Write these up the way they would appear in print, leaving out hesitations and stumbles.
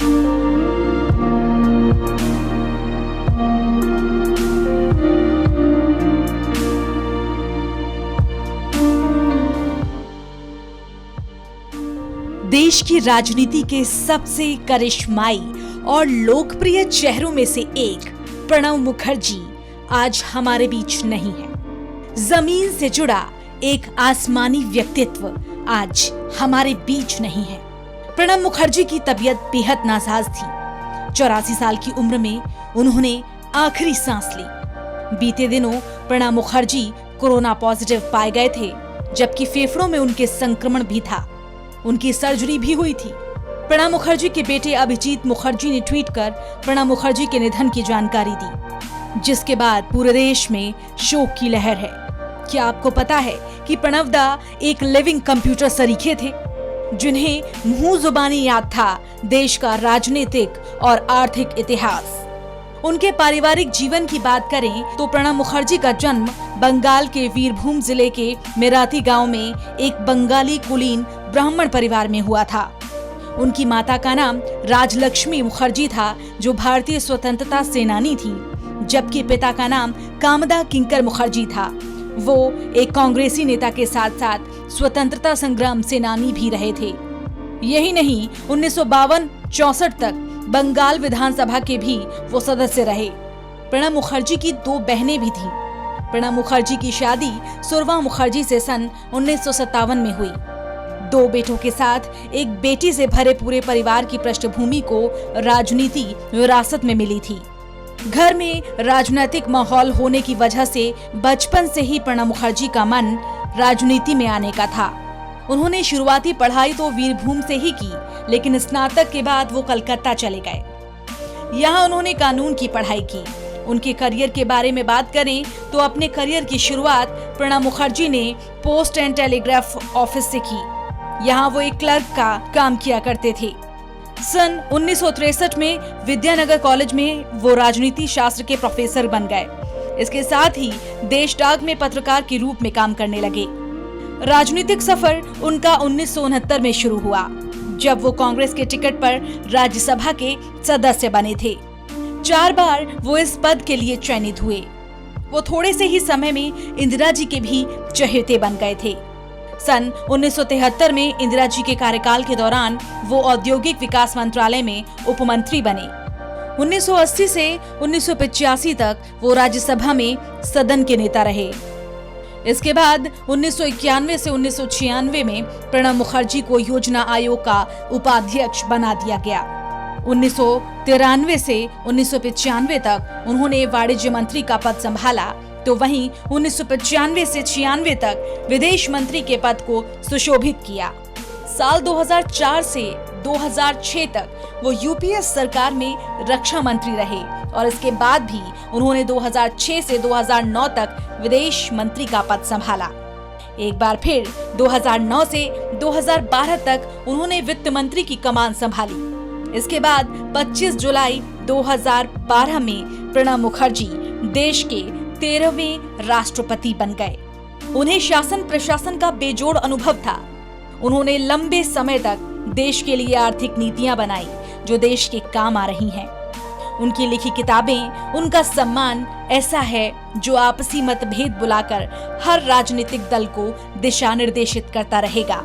देश की राजनीति के सबसे करिश्माई और लोकप्रिय चेहरों में से एक प्रणब मुखर्जी आज हमारे बीच नहीं है। जमीन से जुड़ा एक आसमानी व्यक्तित्व आज हमारे बीच नहीं है। प्रणब मुखर्जी की तबीयत बेहद नासाज थी। 84 साल की उम्र में उन्होंने आखिरी सांस ली। बीते दिनों प्रणब मुखर्जी कोरोना पॉजिटिव पाए गए थे, जबकि फेफड़ों में उनके संक्रमण भी था। उनकी सर्जरी भी हुई थी। प्रणब मुखर्जी के बेटे अभिजीत मुखर्जी ने ट्वीट कर प्रणब मुखर्जी के निधन की जानकारी दी, जिसके बाद पूरे देश में शोक की लहर है। क्या आपको पता है कि प्रणब दा एक लिविंग कंप्यूटर सरीखे थे, जिन्हें मुंह जुबानी याद था देश का राजनीतिक और आर्थिक इतिहास। उनके पारिवारिक जीवन की बात करें तो प्रणब मुखर्जी का जन्म बंगाल के वीरभूम जिले के मेराती गांव में एक बंगाली कुलीन ब्राह्मण परिवार में हुआ था। उनकी माता का नाम राजलक्ष्मी मुखर्जी था, जो भारतीय स्वतंत्रता सेनानी थी, जबकि पिता का नाम कामदा किंकर मुखर्जी था। वो एक कांग्रेसी नेता के साथ साथ स्वतंत्रता संग्राम सेनानी भी रहे थे। यही नहीं, 1952-64 तक बंगाल विधानसभा के भी वो सदस्य रहे। प्रणब मुखर्जी की 2 बहनें भी थीं। प्रणब मुखर्जी की शादी सुरवा मुखर्जी से सन 1957 में हुई। 2 बेटों के साथ एक बेटी से भरे पूरे परिवार की पृष्ठभूमि को राजनीति विरासत में मिली थी। घर में राजनीतिक माहौल होने की वजह से बचपन से ही प्रणब मुखर्जी का मन राजनीति में आने का था। उन्होंने शुरुआती पढ़ाई तो वीरभूम से ही की, लेकिन स्नातक के बाद वो कलकत्ता चले गए। यहाँ उन्होंने कानून की पढ़ाई की। उनके करियर के बारे में बात करें तो अपने करियर की शुरुआत प्रणब मुखर्जी ने पोस्ट एंड टेलीग्राफ ऑफिस से की। यहाँ वो एक क्लर्क का काम किया करते थे। सन 1963 में विद्यानगर कॉलेज में वो राजनीति शास्त्र के प्रोफेसर बन गए। इसके साथ ही देश डाक में पत्रकार के रूप में काम करने लगे। राजनीतिक सफर उनका 1969 में शुरू हुआ, जब वो कांग्रेस के टिकट पर राज्यसभा के सदस्य बने थे। 4 बार वो इस पद के लिए चयनित हुए। वो थोड़े से ही समय में इंदिरा जी के भी चहेते बन गए थे। सन 1973 में इंदिरा जी के कार्यकाल के दौरान वो औद्योगिक विकास मंत्रालय में उपमंत्री बने। 1980 से 1985 तक वो राज्यसभा में सदन के नेता रहे। इसके बाद 1991 से 1996 में प्रणब मुखर्जी को योजना आयोग का उपाध्यक्ष बना दिया गया। 1993 से 1995 तक उन्होंने वाणिज्य मंत्री का पद संभाला, तो वहीं 1995 से 96 तक विदेश मंत्री के पद को सुशोभित किया। साल 2004 से 2006 तक वो यूपीए सरकार में रक्षा मंत्री रहे और इसके बाद भी उन्होंने 2006 से 2009 तक विदेश मंत्री का पद संभाला। एक बार फिर 2009 से 2012 तक उन्होंने वित्त मंत्री की कमान संभाली। इसके बाद 25 जुलाई 2012 में प्रणब मुखर्जी देश के 13वें राष्ट्रपति बन गए। उन्हें शासन प्रशासन का बेजोड़ अनुभव था। उन्होंने लंबे समय तक देश के लिए आर्थिक नीतियां बनाई जो देश के काम आ रही हैं। उनकी लिखी किताबें, उनका सम्मान ऐसा है जो आपसी मतभेद बुलाकर हर राजनीतिक दल को दिशा निर्देशित करता रहेगा।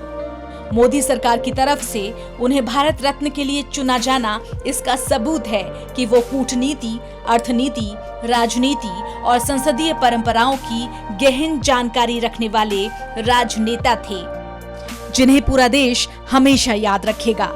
मोदी सरकार की तरफ से उन्हें भारत रत्न के लिए चुना जाना इसका सबूत है कि वो कूटनीति, अर्थनीति, राजनीति और संसदीय परंपराओं की गहन जानकारी रखने वाले राजनेता थे, जिन्हें पूरा देश हमेशा याद रखेगा।